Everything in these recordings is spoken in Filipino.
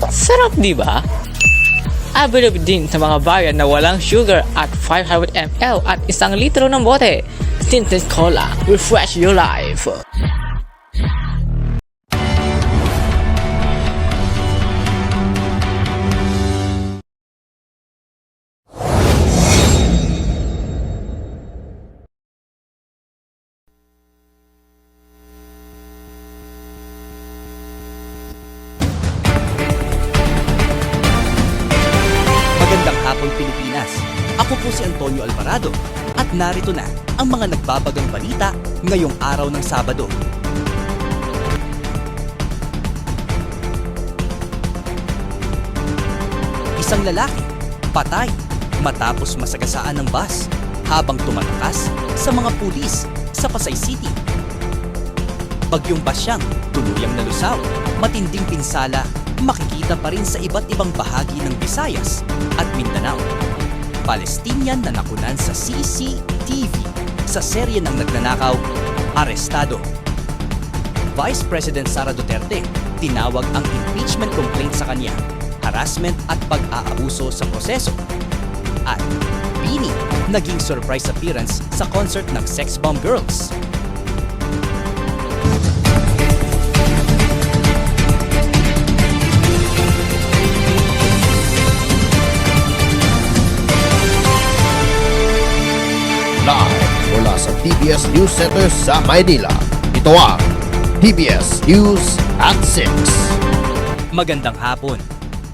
Sarap di ba? Available din sa mga bayan na walang sugar at 500 ml at 1 litro ng bote. Tinted Cola, refresh your life. Magandang hapon Pilipinas. Ako po si Antonio Alvarado at narito na ang mga nagbabagang balita ngayong araw ng Sabado. Isang lalaki, patay matapos masagasaan ng bus habang tumatakas sa mga pulis sa Pasay City. Bagyong Basyang, tuluyang nalusaw, matinding pinsala, makikita pa rin sa iba't ibang bahagi ng Visayas at Mindanao. Palestinian na nakunan sa CCTV sa serye ng nagnanakaw, arestado. Vice President Sara Duterte, tinawag ang impeachment complaint sa kanya, harassment at pag-aabuso sa proseso. At Bini, naging surprise appearance sa concert ng Sex Bomb Girls. Live mula sa TBS News Center sa Maynila. Ito ang TBS News at 6. Magandang hapon.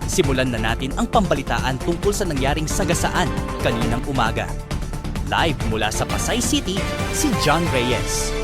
Simulan na natin ang pambalitaan tungkol sa nangyaring sagasaan kaninang umaga. Live mula sa Pasay City, si John Reyes.